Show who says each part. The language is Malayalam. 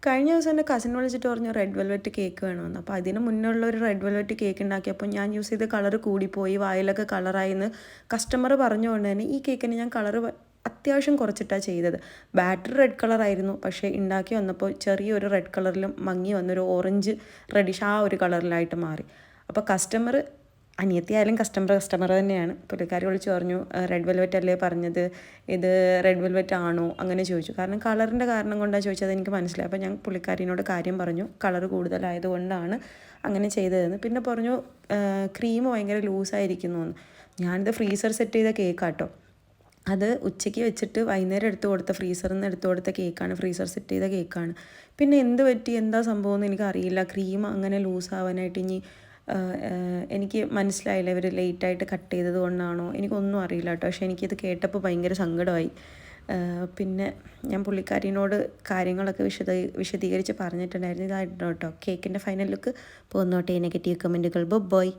Speaker 1: കഴിഞ്ഞ ദിവസം എൻ്റെ കസിൻ വിളിച്ചിട്ട് പറഞ്ഞു റെഡ് വെൽവെറ്റ് കേക്ക് വേണമെന്ന്. അപ്പോൾ അതിന് മുന്നുള്ള ഒരു റെഡ് വെൽവെറ്റ് കേക്ക് ഉണ്ടാക്കിയപ്പോൾ ഞാൻ യൂസ് ചെയ്ത കളർ കൂടിപ്പോയി, വായിലൊക്കെ കളറായിന്ന് കസ്റ്റമർ പറഞ്ഞുകൊണ്ട് തന്നെ ഈ കേക്കിന് ഞാൻ കളർ അത്യാവശ്യം കുറച്ചിട്ടാണ് ചെയ്തത്. ബാറ്ററി റെഡ് കളറായിരുന്നു, പക്ഷേ ഉണ്ടാക്കി വന്നപ്പോൾ ചെറിയൊരു റെഡ് കളറിലും മങ്ങി വന്നൊരു ഓറഞ്ച് റെഡിഷ് ആ ഒരു കളറിലായിട്ട് മാറി. അപ്പോൾ കസ്റ്റമർ അനിയത്തിയായാലും കസ്റ്റമർ തന്നെയാണ്. പുള്ളിക്കാരി വിളിച്ച് പറഞ്ഞു റെഡ് വെൽവെറ്റ് അല്ലേ പറഞ്ഞത്, ഇത് റെഡ് വെൽവെറ്റ് ആണോ അങ്ങനെ ചോദിച്ചു. കാരണം കളറിൻ്റെ കാരണം കൊണ്ടാണ് ചോദിച്ചത്, എനിക്ക് മനസ്സിലായി. അപ്പോൾ ഞാൻ പുള്ളിക്കാരിനോട് കാര്യം പറഞ്ഞു, കളർ കൂടുതലായതുകൊണ്ടാണ് അങ്ങനെ ചെയ്തതെന്ന്. പിന്നെ പറഞ്ഞു ക്രീം ഭയങ്കര ലൂസായിരിക്കുന്നു എന്ന്. ഞാനിത് ഫ്രീസർ സെറ്റ് ചെയ്ത കേക്കാട്ടോ, അത് ഉച്ചയ്ക്ക് വെച്ചിട്ട് വൈകുന്നേരം എടുത്തു കൊടുത്ത ഫ്രീസറിൽ നിന്ന് എടുത്തു കൊടുത്ത കേക്കാണ്, ഫ്രീസർ സെറ്റ് ചെയ്ത കേക്കാണ്. പിന്നെ എന്ത് പറ്റി എന്താ സംഭവം എന്ന് എനിക്കറിയില്ല. ക്രീം അങ്ങനെ ലൂസാവാനായിട്ട് ഇനി എനിക്ക് മനസ്സിലായില്ല, ഇവർ ലേറ്റായിട്ട് കട്ട് ചെയ്തത് കൊണ്ടാണോ എനിക്കൊന്നും അറിയില്ല കേട്ടോ. പക്ഷേ എനിക്കിത് കേട്ടപ്പോൾ ഭയങ്കര സങ്കടമായി. പിന്നെ ഞാൻ പുള്ളിക്കാരിനോട് കാര്യങ്ങളൊക്കെ വിശദീകരിച്ച് പറഞ്ഞിട്ടുണ്ടായിരുന്നു. ഇതായിരുന്നു കേട്ടോ കേക്കിൻ്റെ ഫൈനൽ ലുക്ക്. പോന്നോട്ടെ നെഗറ്റീവ് കമൻറ്റുകൾ. ബൈ.